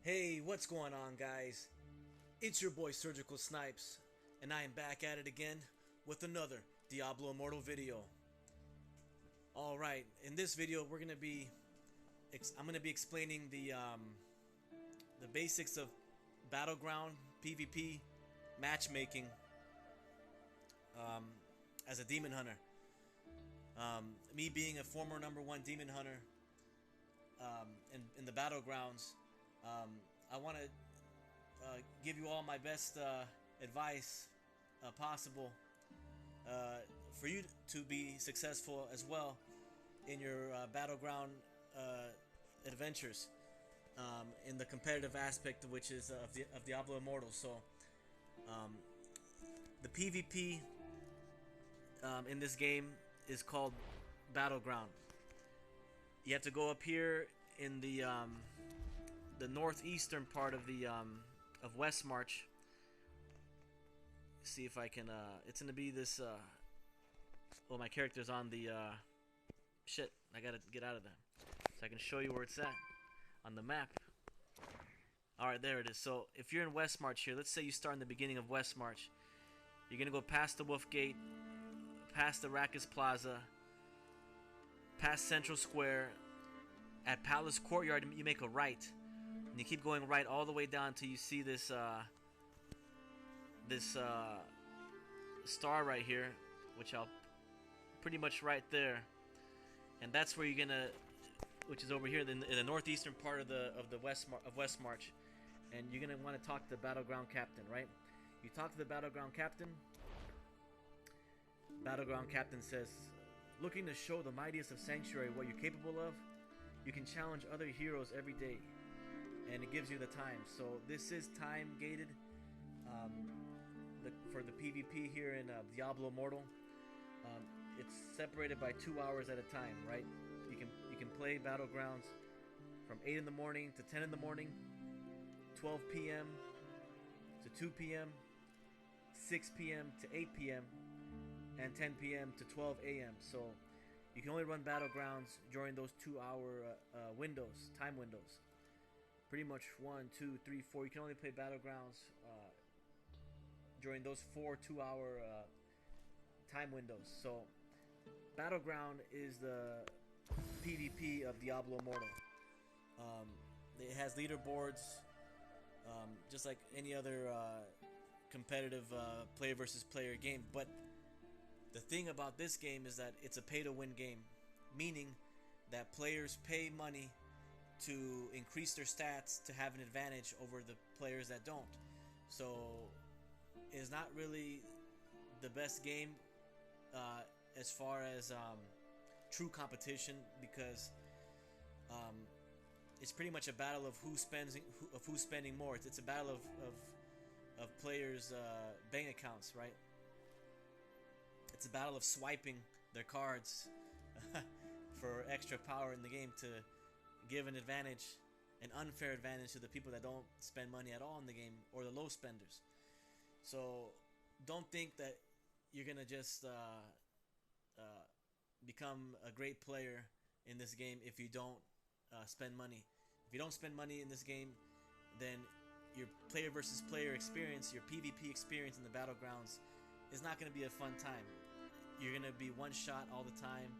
Hey, what's going on, guys? It's your boy Surgical Snipes, and I am back at it again with another Diablo Immortal video. Alright, in this video I'm gonna be explaining the basics of Battleground PvP matchmaking as a demon hunter. Me being a former #1 demon hunter in the Battlegrounds, I want to give you all my best advice possible for you to be successful as well in your Battleground adventures in the competitive aspect, which is of Diablo Immortal. So the PvP in this game is called Battleground. You have to go up here in the northeastern part of the of Westmarch. See if I can. It's gonna be this. Well, my character's on the. Shit, I gotta get out of that, so I can show you where it's at on the map. All right, there it is. So if you're in Westmarch here, let's say you start in the beginning of Westmarch. You're gonna go past the Wolf Gate, past the Rackus Plaza, past Central Square. At Palace Courtyard, you make a right, and you keep going right all the way down until you see this star right here, which I'll pretty much right there, and that's where you're gonna, which is over here in the northeastern part of the Westmarch, and you're gonna want to talk to the Battleground Captain, right? You talk to the Battleground Captain. Battleground Captain says, "Looking to show the mightiest of Sanctuary what you're capable of? You can challenge other heroes every day," and it gives you the time. So this is time gated for the PvP here in Diablo Immortal. It's separated by 2 hours at a time, right? You can play Battlegrounds from 8 in the morning to 10 in the morning, 12 p.m. to 2 p.m., 6 p.m. to 8 p.m., and 10 p.m. to 12 a.m. So you can only run Battlegrounds during those 2 hour time windows. Pretty much 1, 2, 3, 4. You can only play Battlegrounds during those 4 2-hour time windows. So Battleground is the PvP of Diablo Immortal. It has leaderboards, just like any other competitive player versus player game, but the thing about this game is that it's a pay-to-win game, meaning that players pay money to increase their stats to have an advantage over the players that don't. So it's not really the best game as far as true competition, because it's pretty much a battle of who's spending more. It's a battle of players' bank accounts, right? It's a battle of swiping their cards for extra power in the game to give an advantage, an unfair advantage, to the people that don't spend money at all in the game, or the low spenders. So don't think that you're gonna just become a great player in this game if you don't spend money. If you don't spend money in this game, then your player versus player experience, your PvP experience in the Battlegrounds, is not going to be a fun time. You're going to be one shot all the time,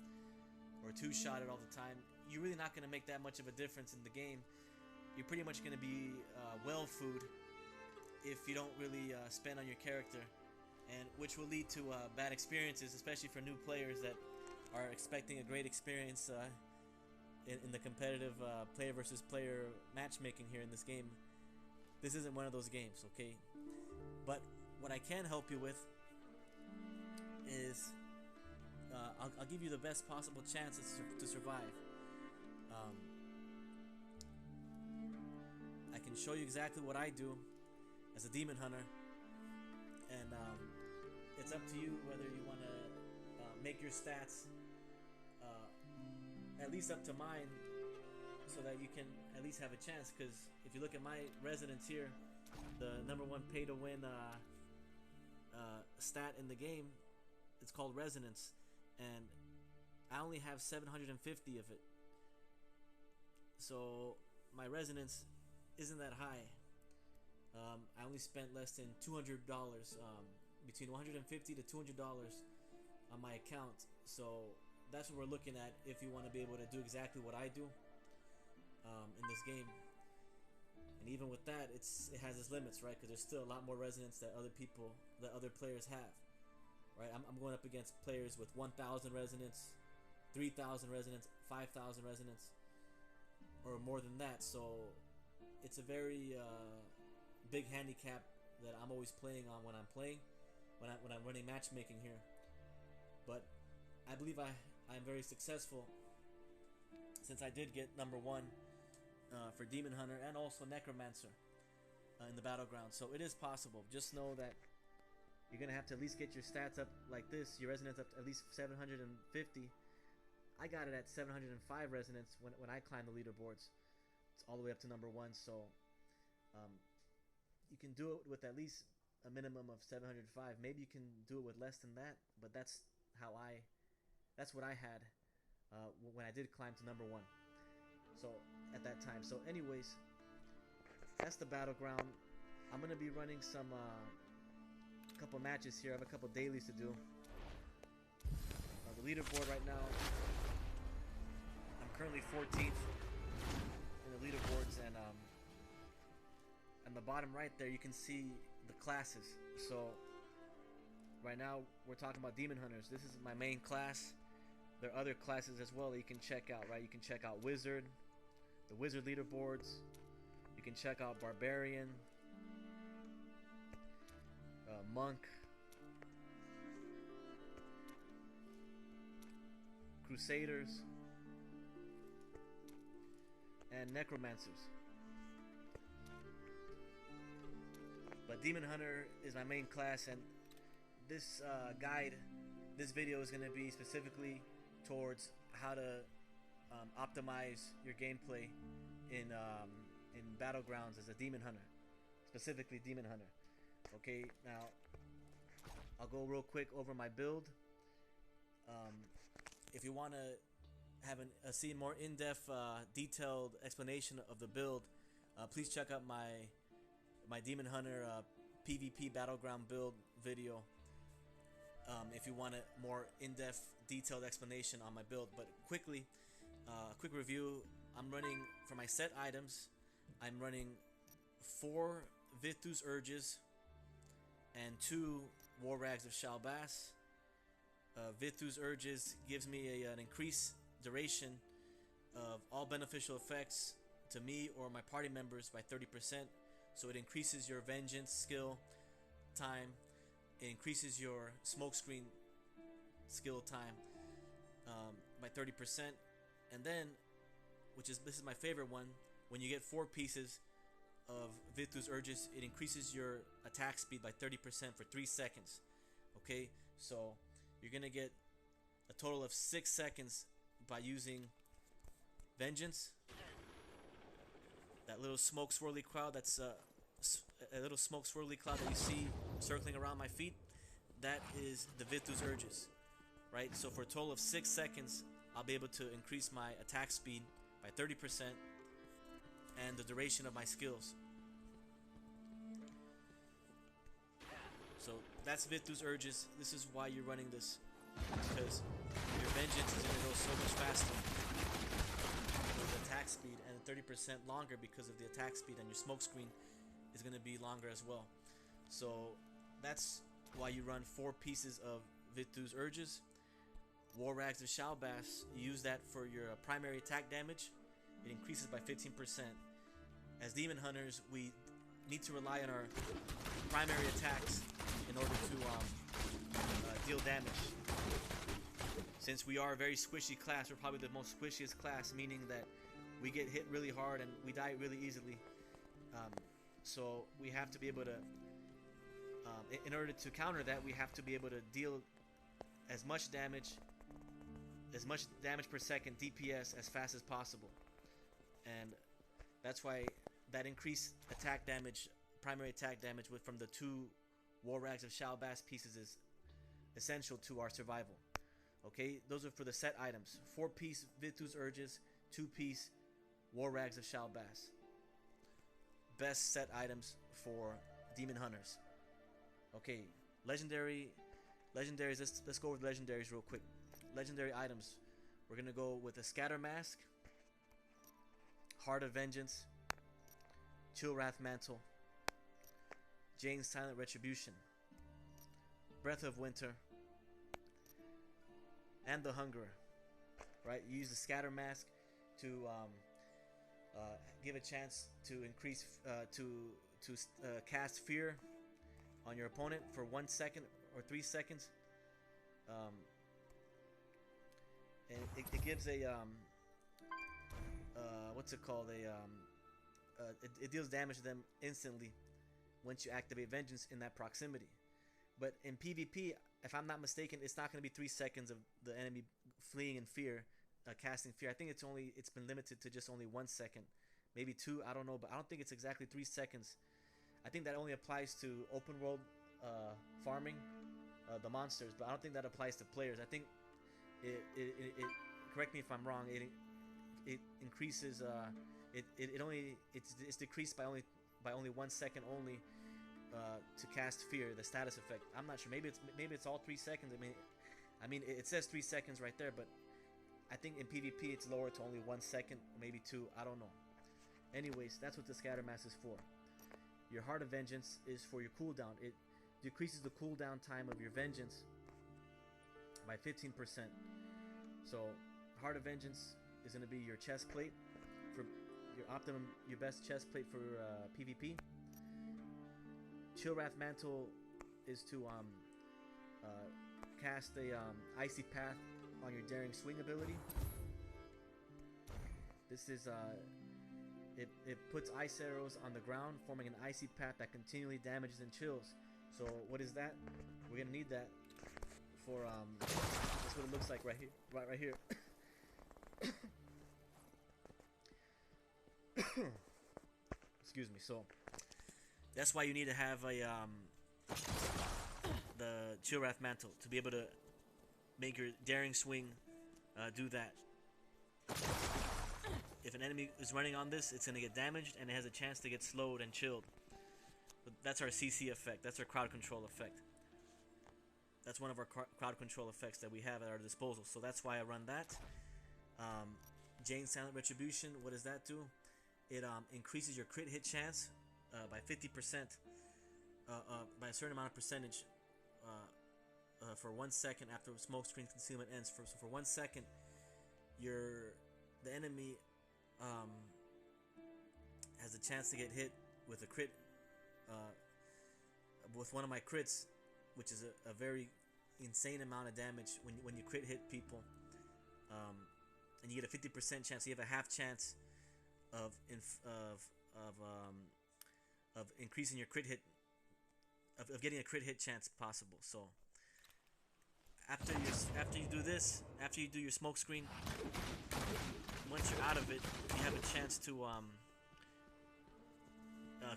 or two shotted all the time. You're really not going to make that much of a difference in the game. You're pretty much going to be well food if you don't really spend on your character, and which will lead to bad experiences, especially for new players that are expecting a great experience in the competitive player versus player matchmaking here in this game. This isn't one of those games, okay? But what I can help you with is I'll give you the best possible chances to survive. I can show you exactly what I do as a demon hunter, and it's up to you whether you want to make your stats at least up to mine, so that you can at least have a chance. Because if you look at my residence here, the #1 pay-to-win stat in the game, it's called Resonance, and I only have 750 of it. So my resonance isn't that high. I only spent less than $200, between $150 to $200 on my account. So that's what we're looking at if you want to be able to do exactly what I do in this game. And even with that, it has its limits, right? Because there's still a lot more resonance that other players have, right? I'm going up against players with 1,000 resonance, 3,000 resonance, 5,000 resonance, or more than that. So it's a very big handicap that I'm always playing on when I'm running matchmaking here. But I believe I'm very successful, since I did get number 1 for Demon Hunter and also Necromancer in the Battleground. So it is possible. Just know that you're gonna have to at least get your stats up like this, your resonance up to at least 750. I got it at 705 resonance when I climbed the leaderboards. It's all the way up to number 1. So you can do it with at least a minimum of 705. Maybe you can do it with less than that, but that's what I had when I did climb to number 1. So at that time. So anyways, that's the Battleground. I'm gonna be running some couple matches here. I have a couple dailies to do. The leaderboard right now, I'm currently 14th in the leaderboards, and on the bottom right there you can see the classes. So right now we're talking about Demon Hunters. This is my main class. There are other classes as well that you can check out, right? You can check out Wizard, the Wizard leaderboards. You can check out Barbarian, Monk, Crusaders, and Necromancers. But Demon Hunter is my main class, and this this video is going to be specifically towards how to optimize your gameplay in Battlegrounds as a Demon Hunter, specifically Demon Hunter. Okay, now I'll go real quick over my build. If you want to have see more in-depth, detailed explanation of the build, please check out my Demon Hunter PvP Battleground build video. If you want a more in-depth, detailed explanation on my build. But quickly, quick review. I'm running for my set items. I'm running 4 Vithus Urges and 2 War Rags of Shalbas. Vithus Urges gives me an increased duration of all beneficial effects to me or my party members by 30%. So it increases your vengeance skill time. It increases your smokescreen skill time by 30%. And then, this is my favorite one, when you get 4 pieces of Vithus Urges, it increases your attack speed by 30% for 3 seconds. Okay, so you're gonna get a total of 6 seconds by using Vengeance. That little smoke swirly cloud, that's a little smoke swirly cloud that you see circling around my feet, that is the Vithus Urges, right? So for a total of 6 seconds, I'll be able to increase my attack speed by 30% and the duration of my skills. So that's Vithus Urges. This is why you're running this, because your vengeance is going to go so much faster with the attack speed, and 30% longer because of the attack speed, and your smoke screen is going to be longer as well. So that's why you run 4 pieces of Vithus Urges. War Rags of Shalbas, you use that for your primary attack damage. It increases by 15%. As Demon Hunters, we need to rely on our primary attacks in order to deal damage. Since we are a very squishy class, we're probably the most squishiest class, meaning that we get hit really hard and we die really easily. So we have to be able to, in order to counter that, we have to be able to deal as much damage per second DPS as fast as possible. And that's why that increased attack damage, primary attack damage from the 2 War Rags of Shalbas pieces is essential to our survival. Okay, those are for the set items. 4-piece Vithus Urges, 2-piece War Rags of Shalbas. best set items for demon hunters. Okay, legendaries. Let's go over legendaries real quick. Legendary items. We're gonna go with a Scatter Mask, Heart of Vengeance, Chill Wrath Mantle, Jane's Silent Retribution, Breath of Winter, and the Hungerer. Right, you use the Scatter Mask to give a chance to increase to cast fear on your opponent for 1 second or 3 seconds, and it gives a what's it called, it deals damage to them instantly once you activate Vengeance in that proximity. But in PvP, if I'm not mistaken, it's not going to be 3 seconds of the enemy fleeing in fear, casting fear. I think it's been limited to just only 1 second, maybe 2. I don't know, but I don't think it's exactly 3 seconds. I think that only applies to open world farming, the monsters, but I don't think that applies to players. I think it correct me if I'm wrong. It increases. It's decreased by only 1 second only. To cast fear, the status effect. I'm not sure. Maybe it's all 3 seconds. I mean, it says 3 seconds right there, but I think in PvP it's lower to only 1 second, maybe 2. I don't know. Anyways, that's what the Scatter Mask is for. Your Heart of Vengeance is for your cooldown. It decreases the cooldown time of your Vengeance by 15%. So, Heart of Vengeance is going to be your chest plate for your best chest plate for PvP. Chill Wrath Mantle is to cast a Icy Path on your Daring Swing ability. This is it puts ice arrows on the ground, forming an icy path that continually damages and chills. So what is that? We're gonna need that for that's what it looks like right here, right here. Excuse me. So that's why you need to have a the Chill Wrath Mantle to be able to make your Daring Swing do that. If an enemy is running on this, it's going to get damaged and it has a chance to get slowed and chilled. But that's our CC effect. That's our crowd control effect. That's one of our crowd control effects that we have at our disposal. So that's why I run that. Jane's Silent Retribution, what does that do? It increases your crit hit chance by 50%, by a certain amount of percentage for 1 second after smoke screen concealment ends. So for 1 second, the enemy has a chance to get hit with a crit, with one of my crits, which is a very insane amount of damage when you crit hit people, and you get a 50% chance. You have a half chance of increasing your crit hit, of getting a crit hit chance possible. So after you do this, after you do your smoke screen, once you're out of it, you have a chance to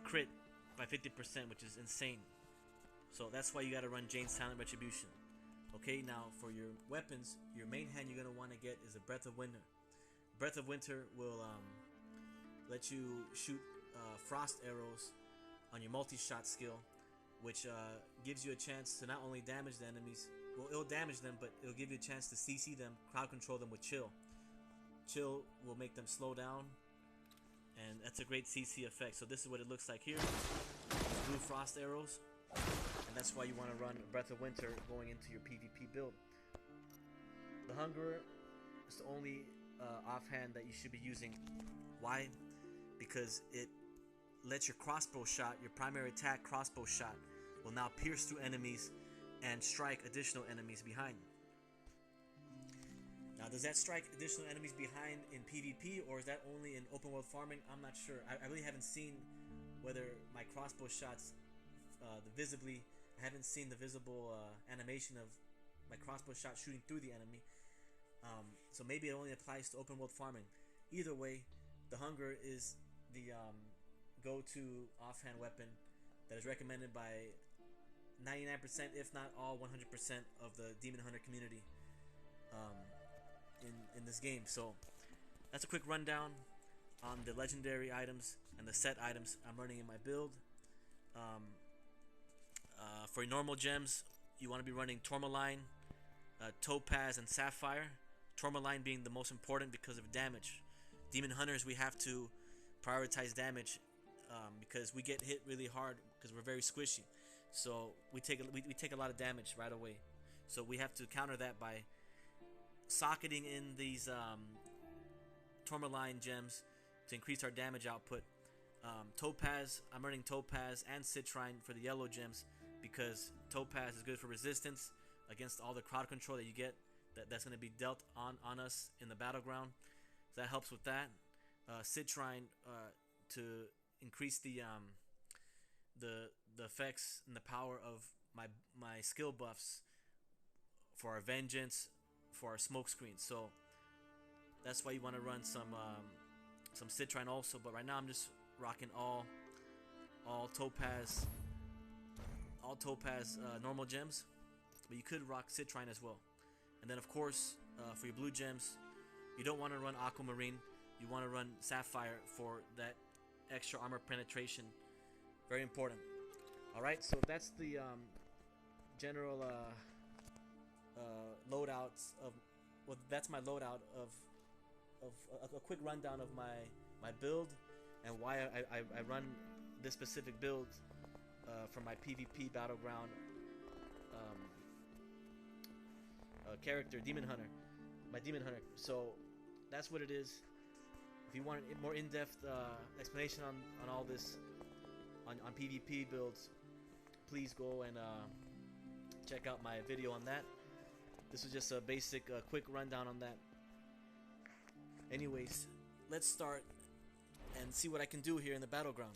crit by 50%, which is insane. So that's why you gotta run Jane's Silent Retribution. Okay, now for your weapons, your main hand you're gonna want to get is a Breath of Winter. Breath of Winter will let you shoot frost arrows on your multi-shot skill, which gives you a chance to not only damage the enemies, well, it'll damage them, but it'll give you a chance to CC them, crowd control them with Chill. Chill will make them slow down, and that's a great CC effect. So this is what it looks like here. Blue frost arrows, and that's why you want to run Breath of Winter going into your PvP build. The Hungerer is the only offhand that you should be using. Why? Because it lets your crossbow shot, your primary attack crossbow shot, will now pierce through enemies and strike additional enemies behind. Now, does that strike additional enemies behind in PvP, or is that only in open world farming? I'm not sure. I really haven't seen whether my crossbow shots, I haven't seen the visible animation of my crossbow shot shooting through the enemy. So maybe it only applies to open world farming. Either way, the Hunger is the go-to offhand weapon that is recommended by 99%, if not all 100% of the Demon Hunter community in this game. So that's a quick rundown on the legendary items and the set items I'm running in my build. Um, for normal gems, you want to be running Tourmaline, Topaz, and Sapphire. Tourmaline being the most important because of damage. Demon Hunters, we have to prioritize damage because we get hit really hard because we're very squishy. So we take a lot of damage right away. So we have to counter that by socketing in these Tourmaline gems to increase our damage output. Topaz, I'm running Topaz and Citrine for the yellow gems because Topaz is good for resistance against all the crowd control that you get that's going to be dealt on us in the battleground. So that helps with that. Citrine to increase the effects and the power of my skill buffs for our vengeance, for our smoke screens. So that's why you want to run some Citrine also. But right now I'm just rocking all Topaz normal gems, but you could rock Citrine as well. And then of course for your blue gems, you don't want to run Aquamarine. You want to run Sapphire for that extra armor penetration. Very important. Alright, so that's the general loadouts of, well, that's my loadout of a quick rundown of my build and why I run this specific build for my PvP battleground character, Demon Hunter, my Demon Hunter. So that's what it is. If you want a more in-depth explanation on all this on PvP builds, please go and check out my video on that. This is just a basic quick rundown on that. Anyways, let's start and see what I can do here in the battleground.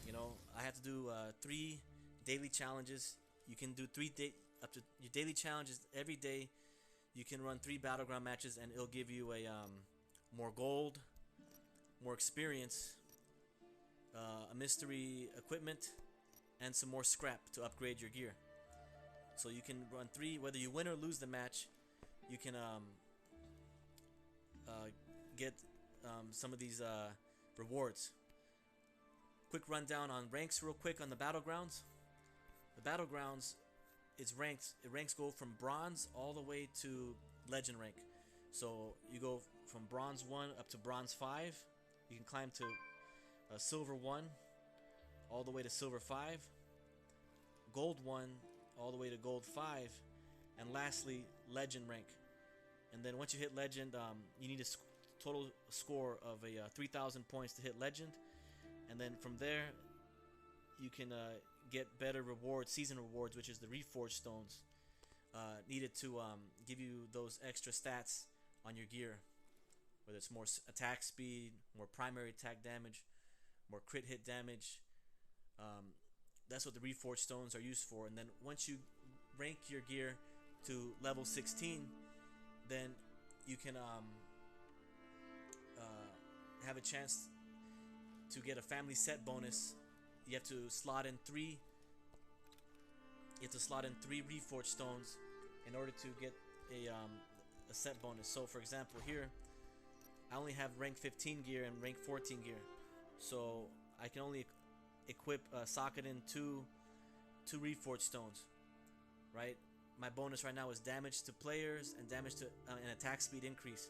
You know, I have to do 3 daily challenges. You can do up to your daily challenges every day. You can run 3 battleground matches and it'll give you a more gold, more experience, a mystery equipment, and some more scrap to upgrade your gear. So you can run 3, whether you win or lose the match. You can get some of these rewards. Quick rundown on ranks real quick on the Battlegrounds. The Battlegrounds, it ranks go from bronze all the way to legend rank. So you go from bronze 1 up to bronze 5. You can climb to silver 1 all the way to silver 5, gold 1 all the way to gold 5, and lastly legend rank. And then once you hit legend, you need a total score of 3,000 points to hit legend, and then from there you can get better rewards, season rewards, which is the reforged stones needed to give you those extra stats on your gear, whether it's more attack speed, more primary attack damage, more crit hit damage. That's what the reforged stones are used for. And then once you rank your gear to level 16, then you can have a chance to get a family set bonus. You have to slot in 3 reforged stones in order to get a set bonus. So for example, here I only have rank 15 gear and rank 14 gear, so I can only equip socket in two reforged stones, right? My bonus right now is damage to players and damage to and attack speed increase.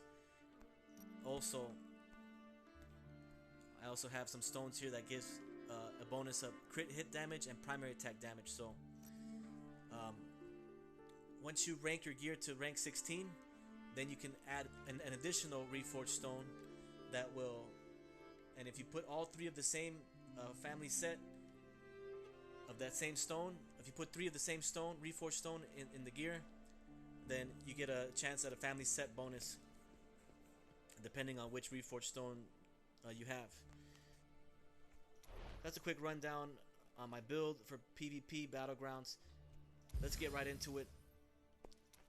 Also, I also have some stones here that gives a bonus of crit hit damage and primary attack damage. So once you rank your gear to rank 16, then you can add an additional reforged stone that will, and if you put all 3 of the same family set of that same stone, if you put 3 of the same stone, reforged stone in the gear, then you get a chance at a family set bonus depending on which reforged stone you have. That's a quick rundown on my build for PvP Battlegrounds. Let's get right into it.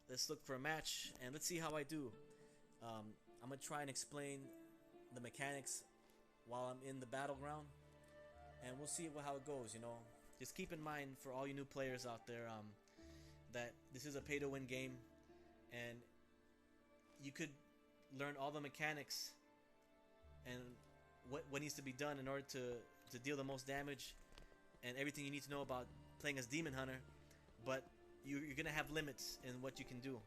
Let's look for a match and let's see how I do. I'm gonna try and explain the mechanics while I'm in the battleground, and we'll see how it goes. You know, just keep in mind for all you new players out there that this is a pay-to-win game, and you could learn all the mechanics and what needs to be done in order to deal the most damage, and everything you need to know about playing as Demon Hunter. But you're gonna have limits in what you can do.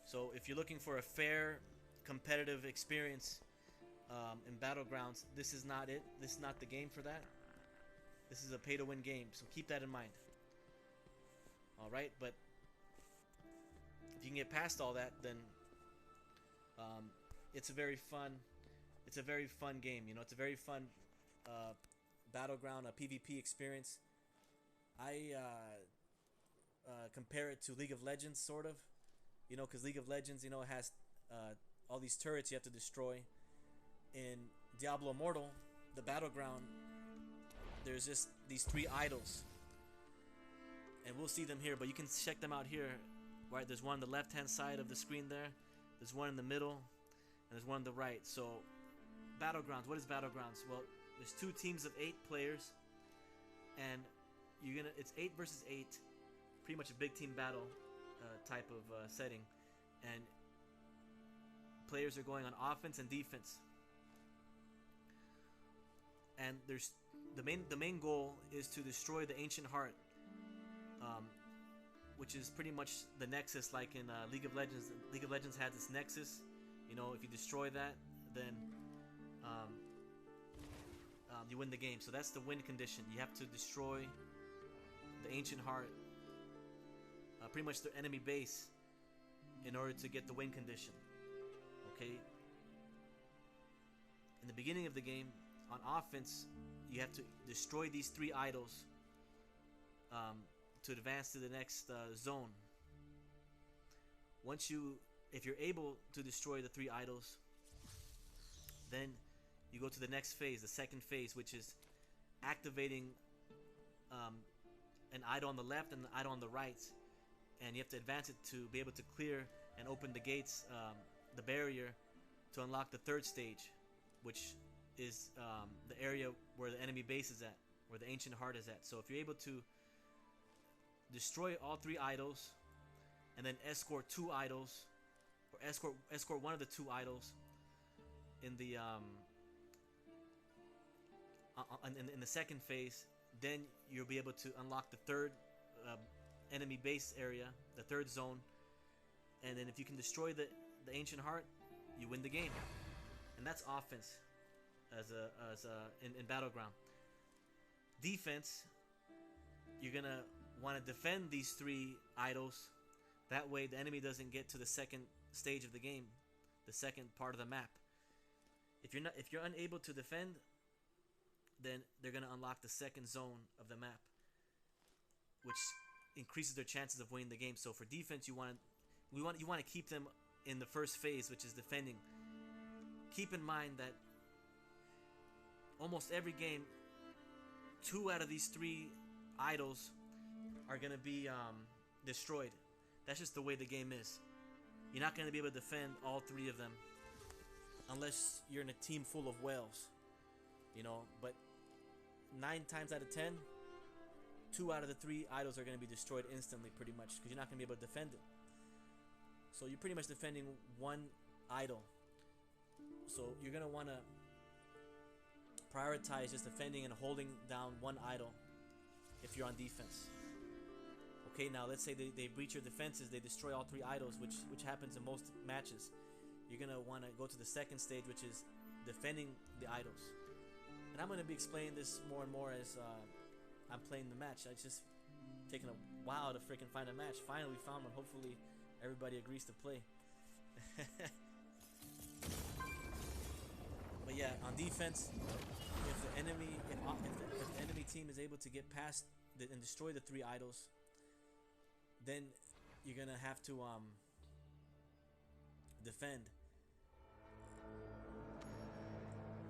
So if you're looking for a fair, competitive experience in Battlegrounds, this is not it. This is not the game for that. This is a pay-to-win game, so keep that in mind. All right, but if you can get past all that, then it's a very fun game. You know, it's a very fun Battleground, a PvP experience. I compare it to League of Legends, sort of. You know, because League of Legends, you know, has all these turrets you have to destroy. In Diablo Immortal, the Battleground, there's just these 3 idols. And we'll see them here, but you can check them out here. Right, there's one on the left-hand side of the screen there. There's one in the middle, and there's one on the right. So, Battlegrounds. What is Battlegrounds? Well, there's 2 teams of 8 players, and it's 8 versus 8, pretty much a big team battle type of setting, and players are going on offense and defense. And there's the main goal is to destroy the Ancient Heart, which is pretty much the nexus, like in League of Legends. League of Legends has this nexus. You know, if you destroy that, then you win the game. So that's the win condition. You have to destroy the Ancient Heart, pretty much the enemy base, in order to get the win condition. Okay. In the beginning of the game, on offense, you have to destroy these 3 idols to advance to the next zone. If you're able to destroy the 3 idols, then you go to the next phase, the second phase, which is activating an idol on the left and an idol on the right, and you have to advance it to be able to clear and open the gates, the barrier, to unlock the 3rd stage, which is the area where the enemy base is at, where the Ancient Heart is at. So if you're able to destroy all 3 idols, and then escort 2 idols, or escort one of the 2 idols in the in the second phase, then you'll be able to unlock the 3rd enemy base area, the 3rd zone. And then if you can destroy the Ancient Heart, you win the game. And that's offense in Battleground. Defense, you're gonna want to defend these 3 idols. That way the enemy doesn't get to the second stage of the game, the second part of the map. If you're unable to defend, then they're gonna unlock the second zone of the map, which increases their chances of winning the game. So for defense, you want to keep them in the first phase, which is defending. Keep in mind that almost every game, 2 out of these 3 idols are gonna be destroyed. That's just the way the game is. You're not gonna be able to defend all 3 of them unless you're in a team full of whales, you know. But 9 times out of 10, 2 out of the 3 idols are gonna be destroyed instantly, pretty much, because you're not gonna be able to defend it. So you're pretty much defending 1 idol. So you're gonna want to prioritize just defending and holding down 1 idol if you're on defense. Okay, now let's say they breach your defenses, they destroy all 3 idols, which happens in most matches. You're gonna want to go to the second stage, which is defending the idols. And I'm gonna be explaining this more and more as I'm playing the match. It's just taking a while to freaking find a match. Finally found one. Hopefully everybody agrees to play. But yeah, on defense, if the enemy team is able to get past and destroy the 3 idols, then you're gonna have to defend.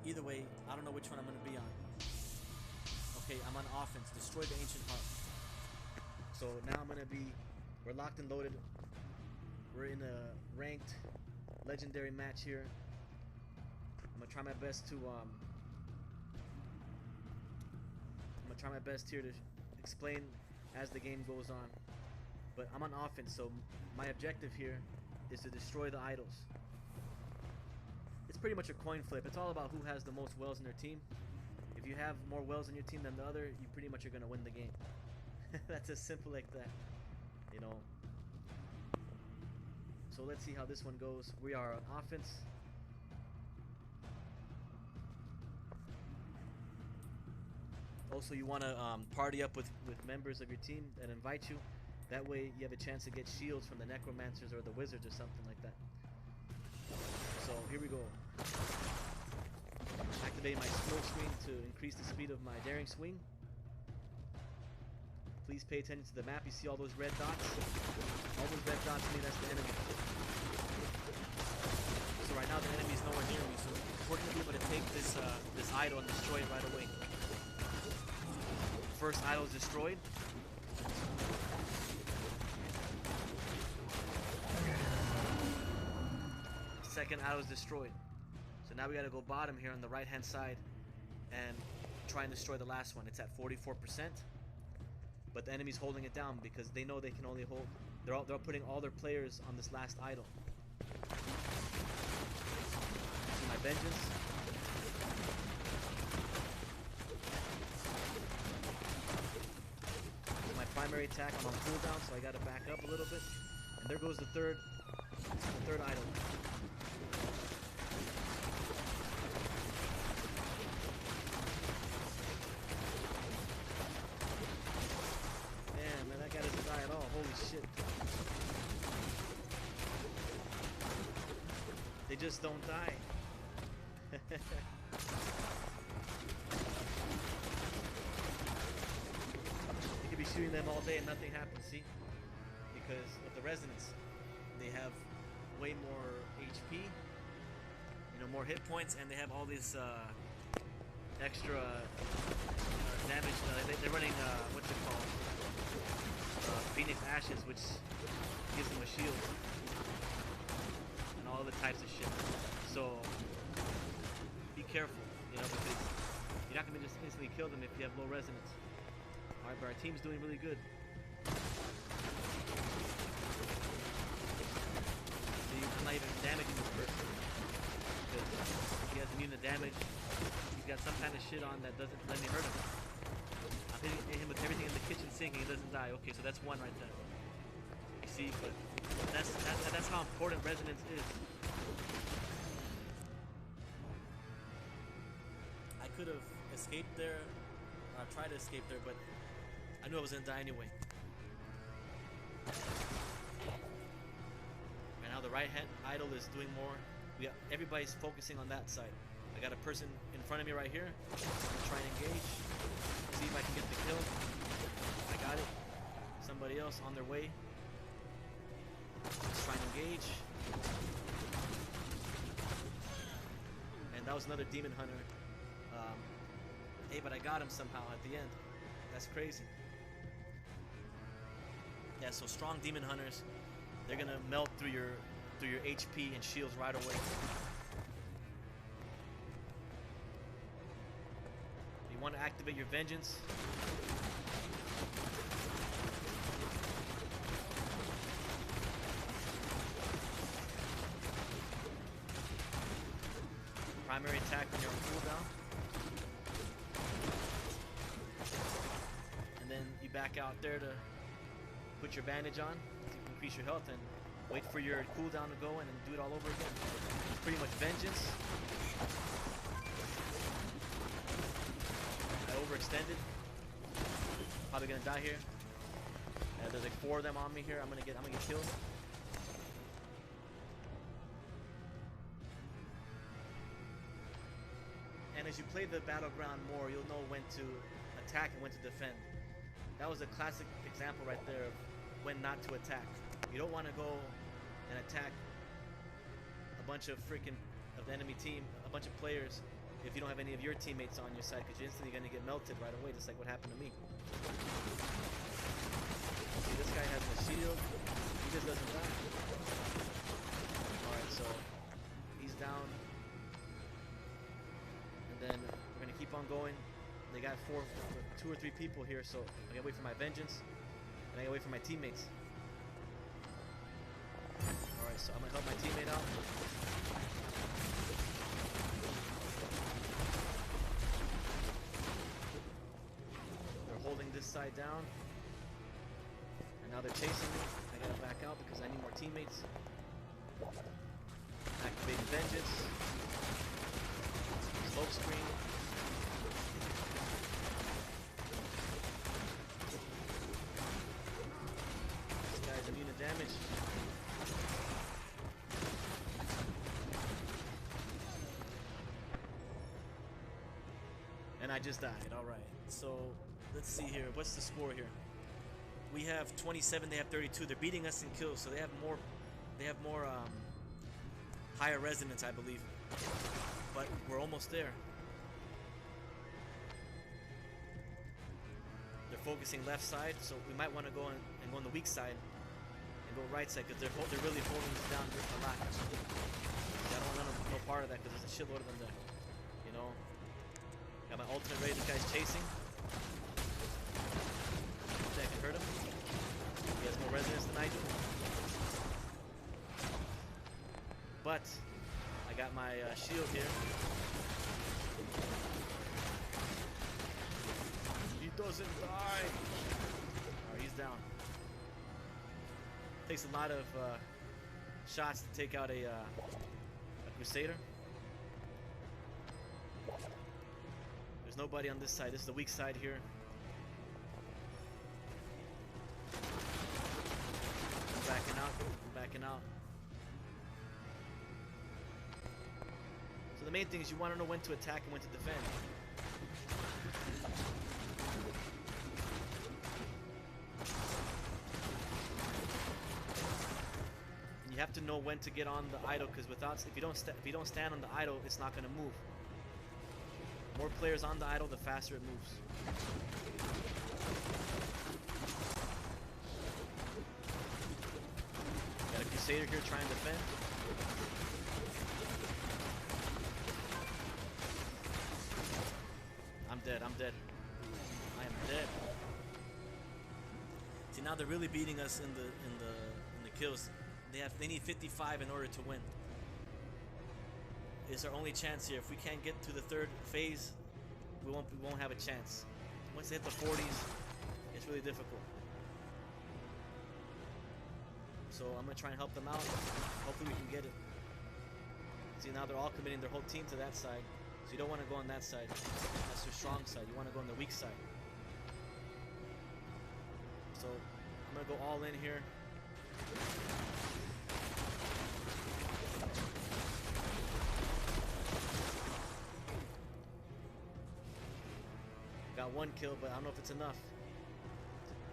Either way, I don't know which one I'm gonna be on. Okay, I'm on offense. Destroy the Ancient Heart. So now we're locked and loaded. We're in a ranked legendary match here. I'm gonna try my best to here to explain as the game goes on. But I'm on offense, so my objective here is to destroy the idols. pretty much a coin flip. It's all about who has the most wells in their team. If you have more wells in your team than the other, you pretty much are gonna win the game. That's as simple like that, you know. So let's see how this one goes. We are on offense. Also, you want to party up with members of your team that invite you. That way you have a chance to get shields from the necromancers or the wizards or something like that. So here we go. Activate my smoke screen to increase the speed of my daring swing. Please pay attention to the map. You see all those red dots? All those red dots mean that's the enemy. So right now the enemy is nowhere near me, so we're going to be able to take this idol and destroy it right away. First idol is destroyed. Second idol is destroyed. So now we got to go bottom here on the right hand side and try and destroy the last one. It's at 44%. But the enemy's holding it down because they know they can only hold. They're putting all their players on this last idol. See my vengeance. My primary attack, I'm on cooldown, so I gotta back up a little bit. And there goes the third idol. Damn, man, that guy doesn't die at all. Holy shit. They just don't die. You could be shooting them all day and nothing happens, see? Because of the resonance. They have way more HP, you know, more hit points, and they have all these extra damage. They're running, what's it called? Phoenix Ashes, which gives them a shield. And all the types of shit. So, be careful, you know, because you're not going to just instantly kill them if you have low resonance. Alright, but our team's doing really good. See, I'm not even damaging this person. Because he has immune to damage. He's got some kind of shit on that doesn't let me hurt him. I'm hitting him with everything in the kitchen sink and he doesn't die. Okay, so that's one right there. You see, but that's how important resonance is. I could have escaped there, or tried to escape there, but I knew I was gonna die anyway. And now the right hand idol is doing more. Everybody's focusing on that side. I got a person in front of me right here. I'm gonna try and engage. See if I can get the kill. I got it. Somebody else on their way. Let's try and engage. And that was another demon hunter. Hey, but I got him somehow at the end. That's crazy. Yeah, so strong demon hunters, they're gonna melt through your HP and shields right away. You want to activate your vengeance. Primary attack when you're on cooldown. And then you back out there to put your bandage on to increase your health and wait for your cooldown to go and then do it all over again. It's pretty much vengeance. I overextended. Probably gonna die here. There's like 4 of them on me here. I'm gonna get killed. And as you play the Battleground more, you'll know when to attack and when to defend. That was a classic example right there of when not to attack. You don't want to go and attack a bunch of the enemy team, a bunch of players, if you don't have any of your teammates on your side, because you're instantly going to get melted right away, just like what happened to me. See, this guy has a shield. He just doesn't die. Alright, so he's down. And then we're going to keep on going. They got 2 or 3 people here, so I gotta wait for my vengeance, and I gotta wait for my teammates. Alright, so I'm gonna help my teammate out. holding this side down. And now they're chasing me. I gotta back out because I need more teammates. Activating Vengeance. Smoke screen. This guy's immune to damage. And I just died. Alright. So let's see here. What's the score here? We have 27, they have 32. They're beating us in kills, so they have more higher resonance, I believe. But we're almost there. They're focusing left side, so we might want to go and go on the weak side and go right side because they're really holding us down a lot. I don't want no part of that because there's a shitload of them there. You know. Got my ultimate ready. This guy's chasing. I can hurt him. He has more resonance than I do. But I got my shield here. He doesn't die. Alright, he's down. Takes a lot of shots to take out a Crusader. There's nobody on this side. This is the weak side here. I'm backing out. So the main thing is you want to know when to attack and when to defend. And you have to know when to get on the idol, because if you don't stand on the idol, it's not going to move. The more players on the idol, the faster it moves. Got a Crusader here trying to defend. I'm dead. I am dead. See, now they're really beating us in the kills. They need 55 in order to win. It's our only chance here. If we can't get to the third phase, we won't have a chance. Once they hit the 40s, it's really difficult. So I'm gonna try and help them out. Hopefully we can get it. See, now they're all committing their whole team to that side. So you don't want to go on that side. That's your strong side. You want to go on the weak side. So I'm gonna go all in here. Got one kill, but I don't know if it's enough.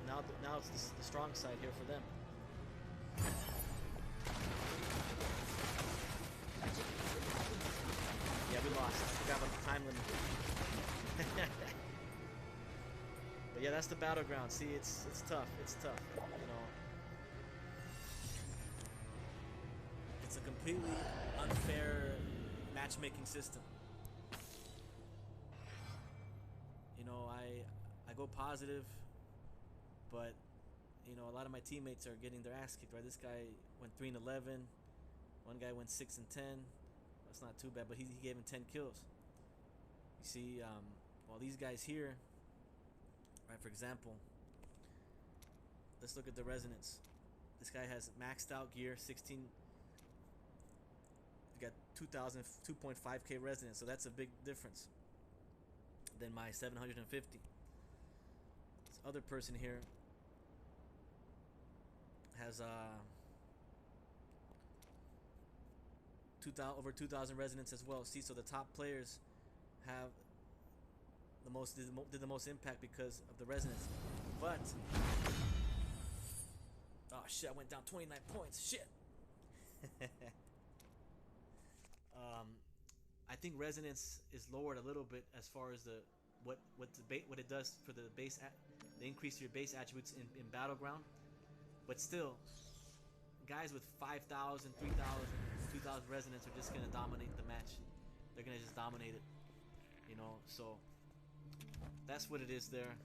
Now it's the strong side here for them. Yeah, we lost. I forgot about the time limit. But yeah, that's the Battleground. See, it's tough. It's tough. You know, it's a completely unfair matchmaking system. You know, I go positive, but you know, a lot of my teammates are getting their ass kicked. Right, this guy went 3-11. One guy went 6-10. That's not too bad, but he gave him 10 kills. You see, while these guys here, right, for example, let's look at the resonance. This guy has maxed out gear, 16. You got 2.5k resonance, so that's a big difference than my 750. This other person here has over 2,000 resonance as well. See, so the top players have did the most impact because of the resonance. But oh shit, I went down 29 points. Shit. I think resonance is lowered a little bit as far as what it does for the increase your base attributes in Battleground. But still, guys with 5,000, 3,000, 2,000 resonance are just gonna dominate the match. They're gonna just dominate it, you know. So that's what it is there.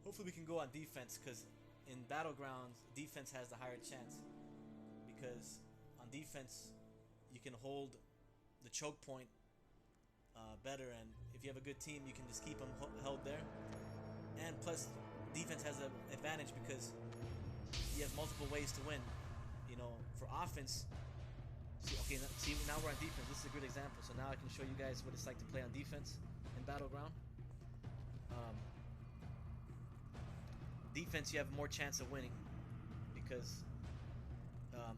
Hopefully we can go on defense, because in Battlegrounds, defense has the higher chance. Because on defense, you can hold the choke point better. And if you have a good team, you can just keep them held there. And plus, defense has an advantage because you have multiple ways to win. You know, for offense, see, now we're on defense. This is a good example. So now I can show you guys what it's like to play on defense in Battleground. Defense, you have more chance of winning because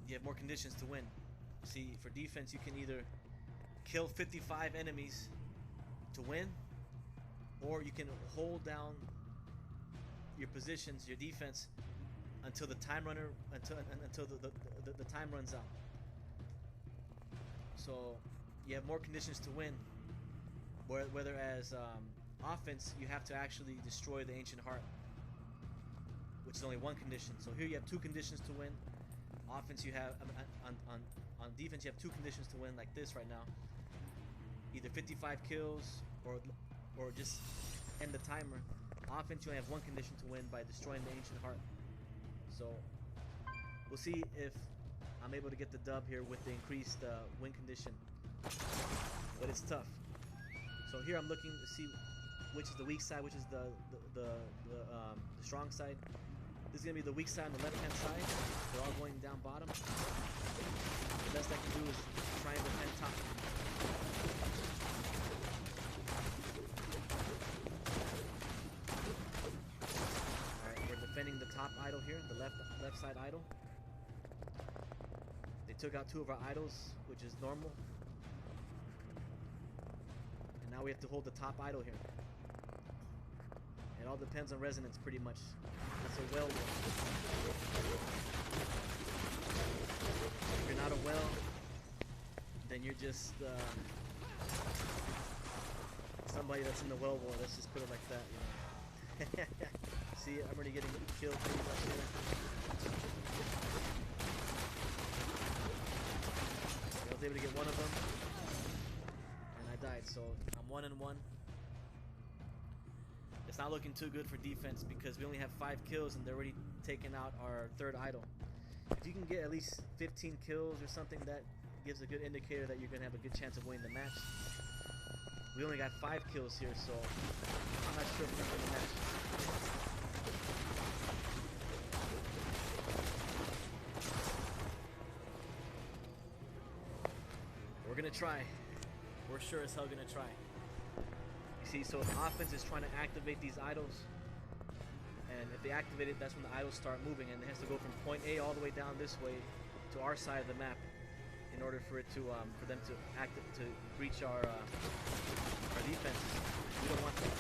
you have more conditions to win. See, for defense, you can either kill 55 enemies to win, or you can hold down your positions, your defense, until the time the time runs out. So you have more conditions to win. Whereas offense, you have to actually destroy the ancient heart, which is only one condition. So here you have two conditions to win. Offense, you have on defense, you have two conditions to win, like this right now. Either 55 kills or just end the timer. Offense, you only have one condition to win, by destroying the ancient heart. So we'll see if I'm able to get the dub here with the increased win condition, but it's tough. So here I'm looking to see which is the weak side, which is the strong side. This is gonna be the weak side on the left hand side. They're all going down bottom. The best I can do is try and defend top. Alright, we're defending the top idol here, the left side idol. They took out two of our idols, which is normal. And now we have to hold the top idol here. It all depends on resonance, pretty much. That's a well. If you're not a well, then you're just somebody that's in the well war. Let's just put it like that, you know. See, I'm already getting killed pretty much here. I was able to get one of them, and I died. So I'm 1-1. It's not looking too good for defense because we only have 5 kills and they're already taking out our third idol. If you can get at least 15 kills or something, that gives a good indicator that you're going to have a good chance of winning the match. We only got 5 kills here, so I'm not sure if we're going to win the match. We're going to try. We're sure as hell going to try. See, so the offense is trying to activate these idols, and if they activate it, that's when the idols start moving, and it has to go from point A all the way down this way to our side of the map in order for it to for them to breach our defense. We don't want that.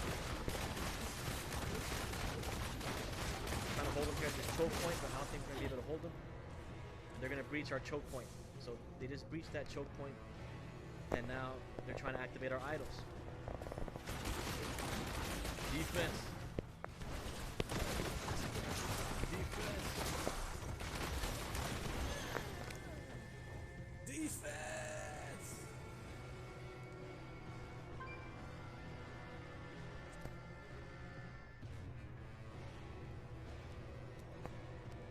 I'm trying to hold them here at this choke point, but I don't think we're gonna be able to hold them. And they're gonna breach our choke point. So they just breached that choke point, and now they're trying to activate our idols. Defense. Defense. Defense.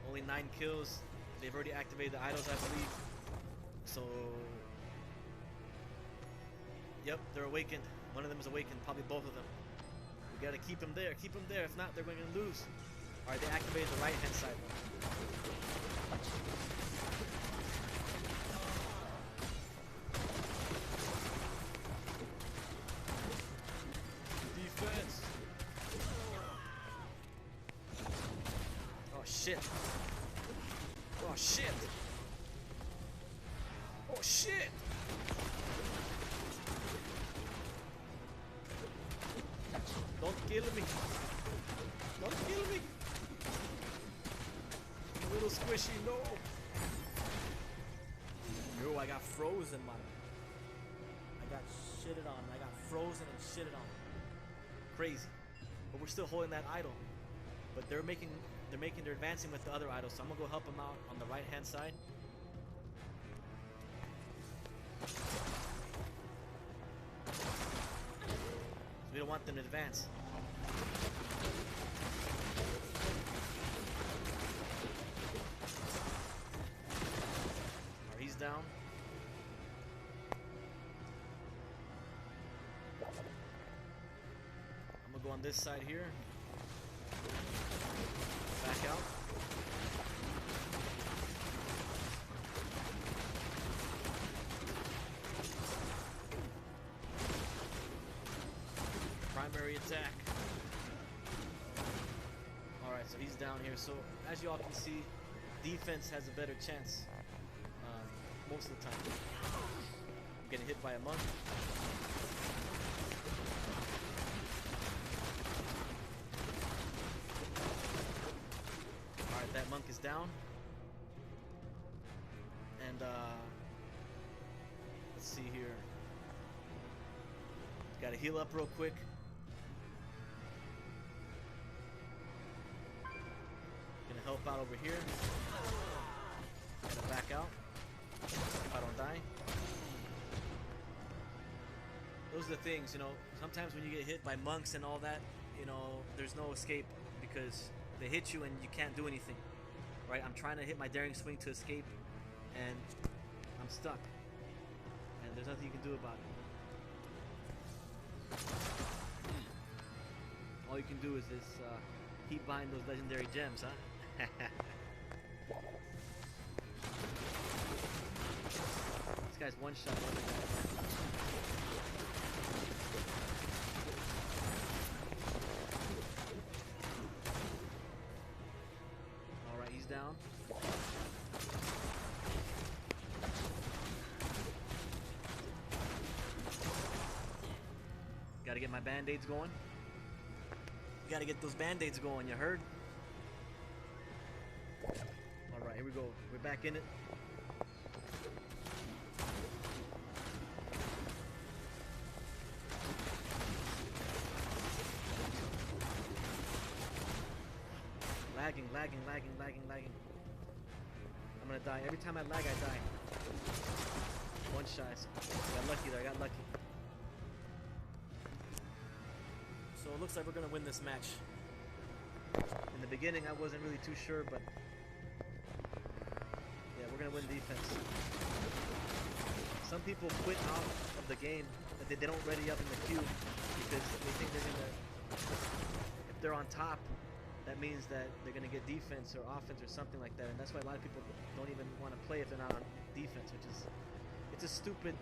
Only 9 kills. They've already activated the idols, I believe. So, yep, they're awakened. One of them is awakened, probably both of them. We gotta keep them there, keep them there. If not, they're going to lose. Alright, they activated the right-hand side. Defense. Oh shit. Oh shit. Oh shit. Don't kill me. Don't kill me. Little squishy, no. Yo, I got frozen, man. I got shitted on. I got frozen and shitted on. Crazy. But we're still holding that idol. But they're advancing with the other idol, so I'm gonna go help them out on the right hand side. We don't want them to advance. Alright, he's down. go on this side here. Back out. Primary attack. Alright, so he's down here. So as you all can see, defense has a better chance most of the time. I'm getting hit by a monk. Alright, that monk is down. And let's see here. Gotta heal up real quick. Gonna help out over here. Gotta back out if I don't die. Those are the things, you know, sometimes when you get hit by monks and all that, you know, there's no escape because they hit you and you can't do anything. Right? I'm trying to hit my daring swing to escape and I'm stuck. And there's nothing you can do about it. All you can do is keep buying those legendary gems, huh? This guy's one shot. Alright, he's down. Gotta get my band-aids going. You gotta get those band-aids going, you heard? Alright, here we go. We're back in it. Lagging. I'm gonna die. Every time I lag, I die. One shot. I got lucky there. I got lucky. So it looks like we're gonna win this match. In the beginning, I wasn't really too sure, but yeah, we're gonna win defense. Some people quit out of the game, but they don't ready up in the queue because they think they're gonna. If they're on top, that means that they're gonna get defense or offense or something like that, and that's why a lot of people don't even want to play if they're not on defense, which is it's a stupid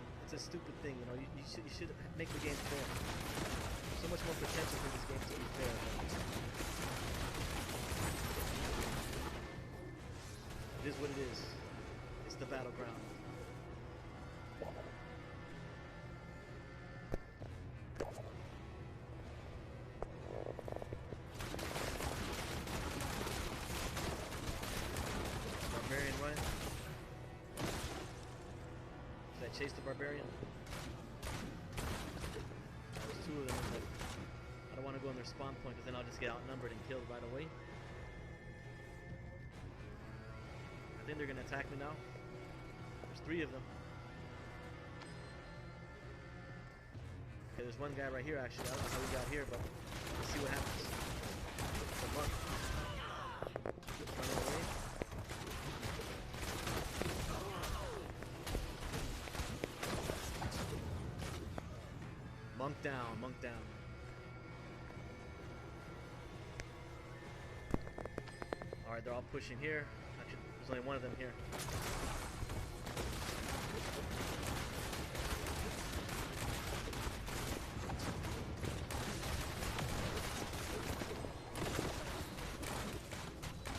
thing. You know, you should make the game fair. So much more potential for this game to be fair. It is what it is. It's the Battleground. Barbarian running. Should I chase the barbarian? There's two of them, but I don't want to go on their spawn point because then I'll just get outnumbered and killed right away. I think they're going to attack me now. There's three of them. Okay, there's one guy right here actually. I don't know how we got here, but let's see what happens. It's a monk. Running away. Monk down. Alright, they're all pushing here. Actually, there's only one of them here.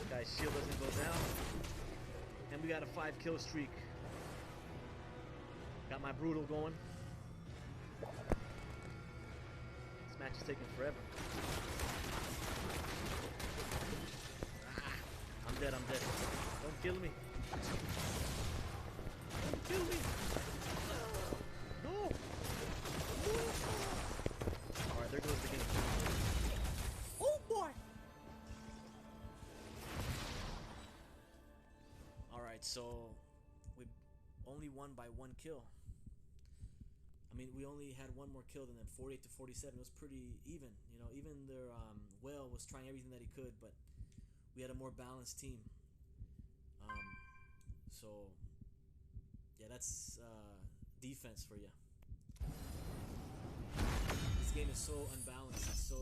Guy's shield doesn't go down. And we got a 5-kill streak. Got my brutal going. This match is taking forever. I'm dead. Don't kill me. Don't kill me. No. Alright, there goes the game. Oh boy. Alright, so we only won by 1 kill. I mean, we only had one more kill than them, 48 to 47. It was pretty even. You know, even their Whale was trying everything that he could, but we had a more balanced team. So yeah, that's defense for you. This game is so unbalanced. It's so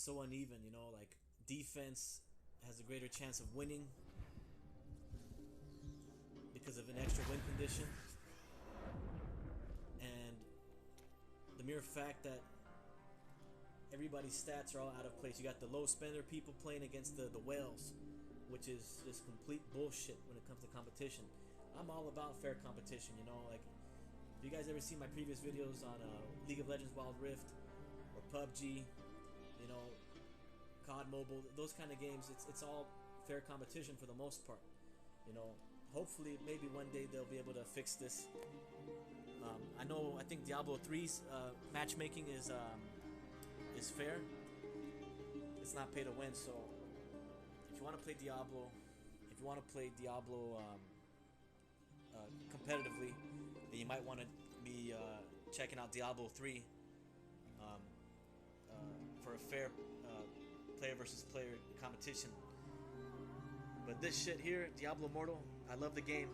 so uneven. You know, like defense has a greater chance of winning because of an extra win condition, and the mere fact that everybody's stats are all out of place. You got the low spender people playing against the whales, which is just complete bullshit when it comes to competition. I'm all about fair competition, you know, like if you guys ever seen my previous videos on League of Legends Wild Rift or PUBG, you know, COD Mobile, those kind of games, it's all fair competition for the most part. You know, hopefully maybe one day they'll be able to fix this. I think Diablo 3's matchmaking is fair. It's not pay to win, so if you want to play Diablo, competitively, then you might want to be checking out Diablo 3 for a fair player versus player competition. But this shit here, Diablo Immortal, I love the game,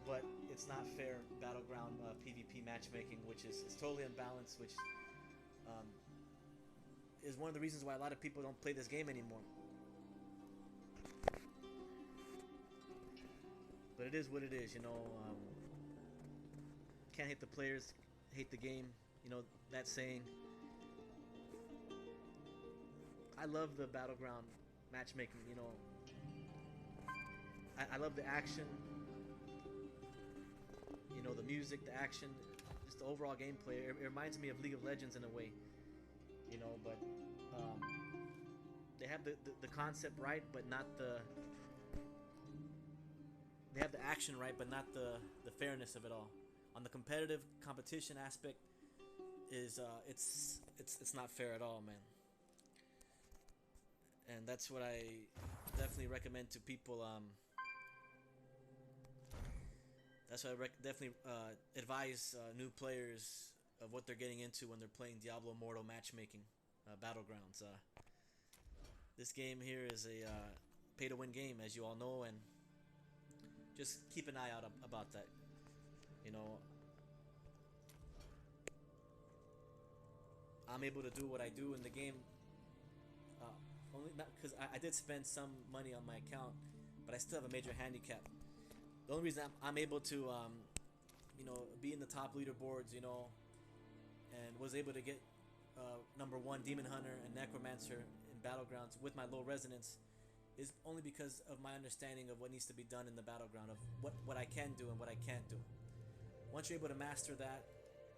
but it's not fair Battleground PvP matchmaking, which is totally unbalanced, which is one of the reasons why a lot of people don't play this game anymore. But it is what it is, you know. Can't hate the players, hate the game, you know, that saying. I love the Battleground matchmaking, you know. I love the action, you know, the music, the action, just the overall gameplay. It reminds me of League of Legends in a way, you know, but they have the concept right, but not they have the action right, but not the fairness of it all. On the competitive competition aspect, is it's not fair at all, man. And that's what I definitely recommend to people. That's what I definitely advise new players of what they're getting into when they're playing Diablo Immortal matchmaking Battlegrounds. This game here is a pay-to-win game, as you all know, and just keep an eye out about that. You know, I'm able to do what I do in the game only not because I did spend some money on my account, but I still have a major handicap. The only reason I'm able to, you know, be in the top leaderboards, you know, and was able to get number 1 Demon Hunter and Necromancer in Battlegrounds with my low resonance is only because of my understanding of what needs to be done in the Battleground, of what I can do and what I can't do. Once you're able to master that,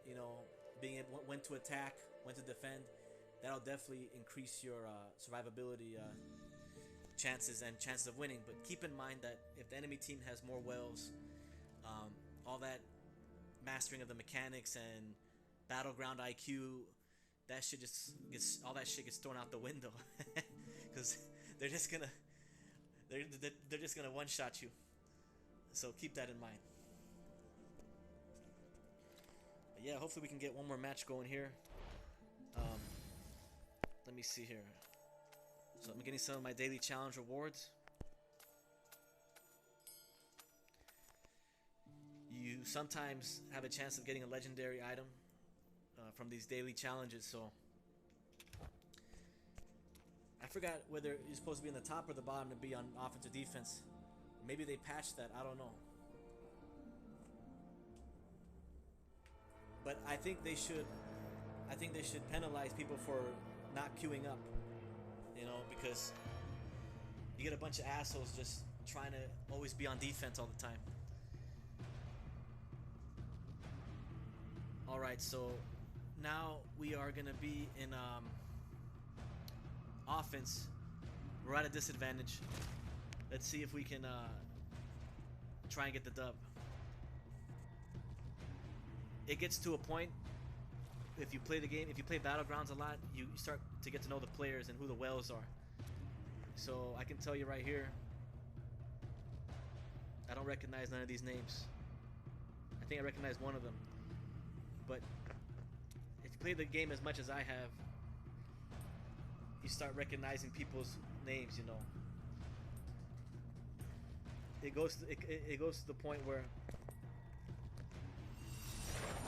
you know, being able when to attack, when to defend, that'll definitely increase your survivability chances and chances of winning. But keep in mind that if the enemy team has more wells, all that mastering of the mechanics and Battleground IQ, that shit just gets, all that shit gets thrown out the window because they're just gonna one-shot you. So keep that in mind. But yeah, hopefully we can get one more match going here. Let me see here. So I'm getting some of my daily challenge rewards. You sometimes have a chance of getting a legendary item from these daily challenges, so I forgot whether you're supposed to be in the top or the bottom to be on offense or defense. Maybe they patched that, I don't know. But I think they should penalize people for not queuing up, you know, because you get a bunch of assholes just trying to always be on defense all the time. Alright, so now we are gonna be in offense. We're at a disadvantage. Let's see if we can try and get the dub. It gets to a point, if you play the game, if you play Battlegrounds a lot, you start to get to know the players and who the whales are. So I can tell you right here, I don't recognize none of these names. I think I recognize one of them. But if you play the game as much as I have, you start recognizing people's names, you know. It goes to the point where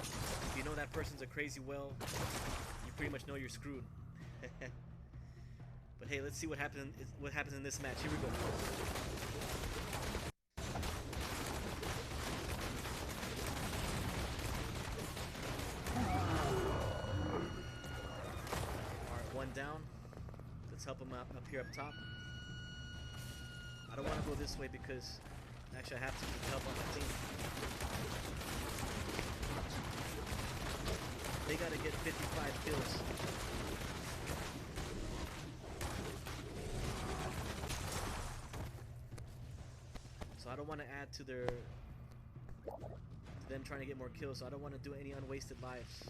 if you know that person's a crazy whale, you pretty much know you're screwed. But hey, let's see what happens. What happens in this match? Here we go. All right, one down. Let's help him up here up top. I don't want to go this way because actually I have to help on my team. They gotta get 55 kills. So I don't want to add to them trying to get more kills. So I don't want to do any unwasted lives.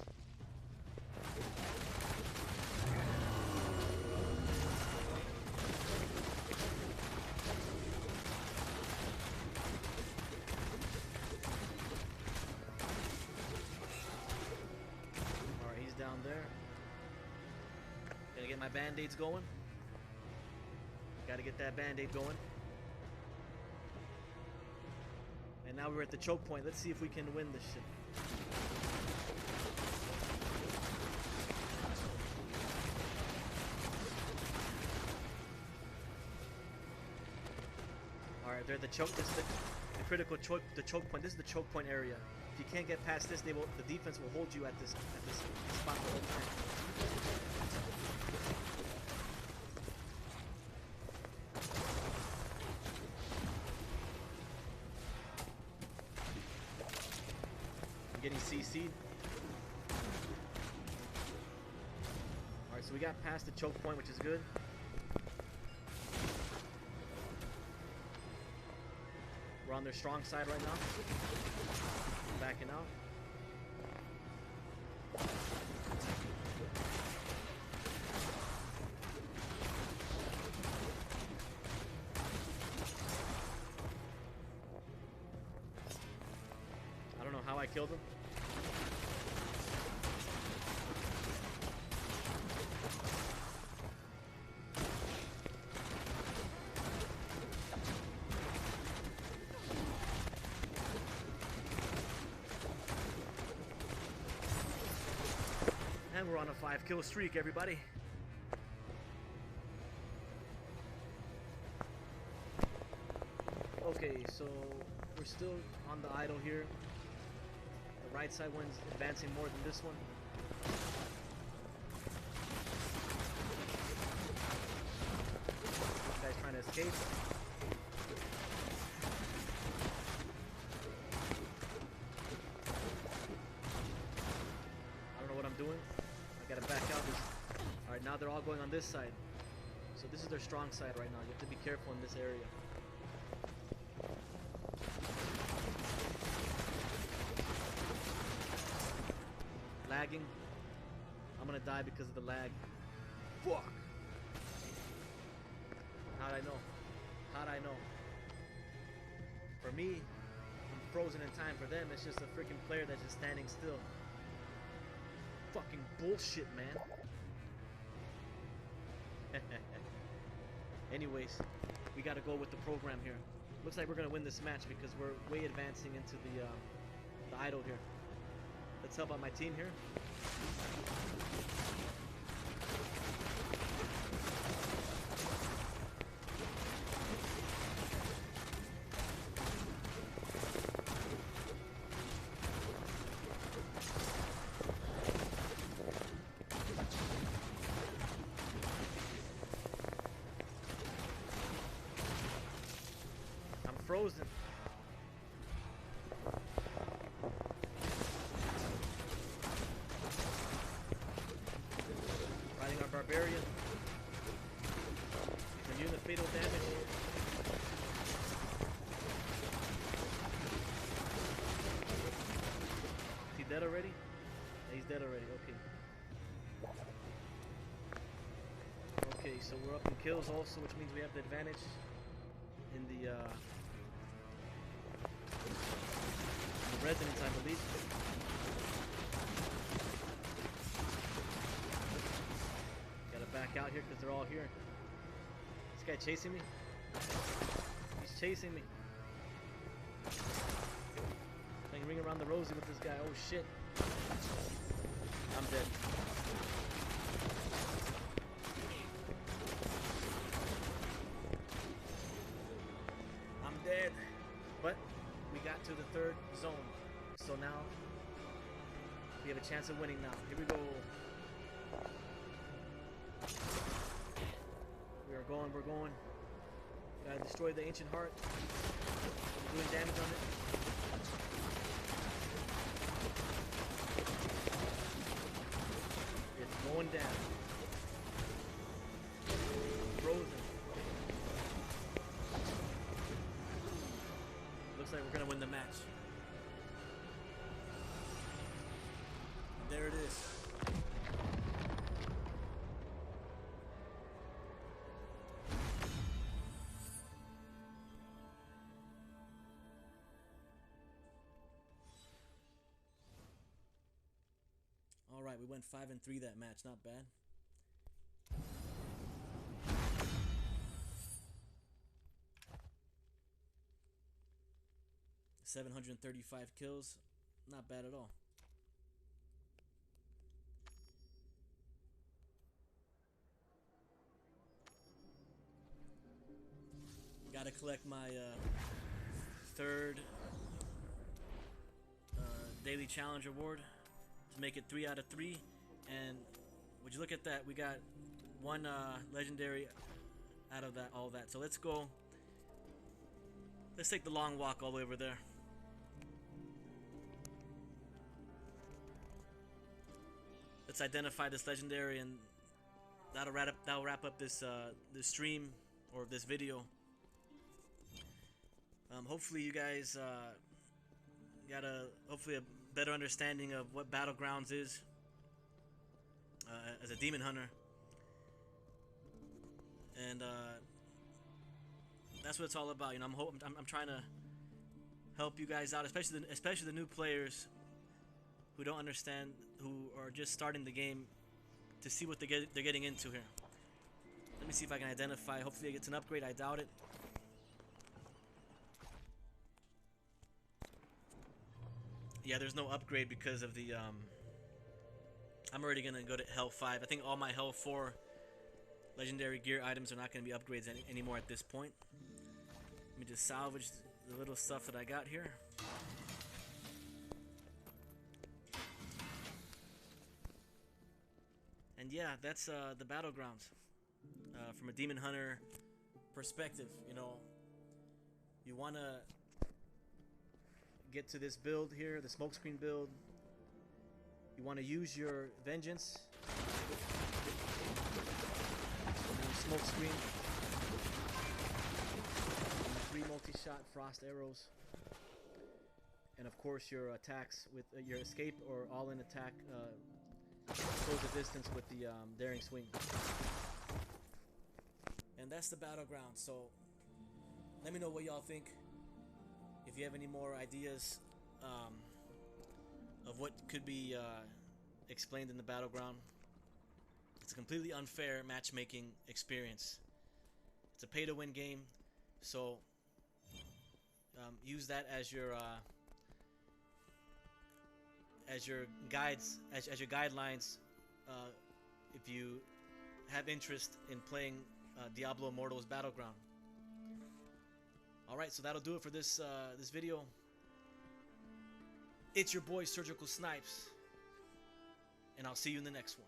Down there. Gonna get my band-aids going. Gotta get that band-aid going. And now we're at the choke point. Let's see if we can win this shit. Alright, they're at the choke. This is the critical choke, the choke point. This is the choke point area. If you can't get past this, the defense will hold you at this spot the whole time. I'm getting CC'd. Alright, so we got past the choke point, which is good. We're on their strong side right now. Backing out. I don't know how I killed him. And we're on a 5-kill streak, everybody. Okay, so we're still on the idol here. The right side one's advancing more than this one. This guy's trying to escape. I don't know what I'm doing. I gotta back out. Alright, now they're all going on this side. So this is their strong side right now. You have to be careful in this area. Lagging. I'm gonna die because of the lag. Fuck! How'd I know? How'd I know? For me, I'm frozen in time. For them, it's just a freaking player that's just standing still. Fucking bullshit, man. Anyways, we gotta go with the program here. Looks like we're gonna win this match because we're way advancing into the idol here. Let's help out my team here. Frozen. Riding our barbarian. Immune to fatal damage. Is he dead already? Yeah, he's dead already. Okay. Okay, so we're up in kills also, which means we have the advantage in the residence, I believe. Gotta back out here because they're all here. This guy chasing me? He's chasing me. Playing ring around the rosy with this guy. Oh shit. I'm dead. So now we have a chance of winning now. Here we go. We're going. Gotta destroy the ancient heart. We're doing damage on it. It's going down. Frozen. Looks like we're gonna win the match. There it is. All right, we went 5-3 that match. Not bad. $735 kills. Not bad at all. Gotta collect my third daily challenge award to make it 3 out of 3. And would you look at that? We got one legendary out of that, all that. So let's go. Let's take the long walk all the way over there. Let's identify this legendary, and that'll wrap up this this stream or this video. Hopefully you guys got hopefully a better understanding of what Battlegrounds is as a demon hunter, and that's what it's all about. You know, I'm trying to help you guys out, especially the new players who don't understand, who are just starting the game, to see what they're getting into here. Let me see if I can identify. Hopefully it's an upgrade. I doubt it. Yeah, there's no upgrade because of the I'm already gonna go to Hell 5. I think all my Hell 4 legendary gear items are not gonna be upgrades anymore at this point. Let me just salvage the little stuff that I got here. And yeah, that's the Battlegrounds from a demon hunter perspective. You know, you wanna get to this build here, the smokescreen build. You want to use your vengeance, smokescreen, 3 multi-shot frost arrows, and of course your attacks with your escape or all-in attack close the distance with the daring swing. And that's the Battleground. So let me know what y'all think. If you have any more ideas of what could be explained in the Battleground. It's a completely unfair matchmaking experience. It's a pay-to-win game, so use that as your guides, as your guidelines. If you have interest in playing Diablo Immortal's Battleground. Alright, so that'll do it for this this video. It's your boy Surgical Snipes, and I'll see you in the next one.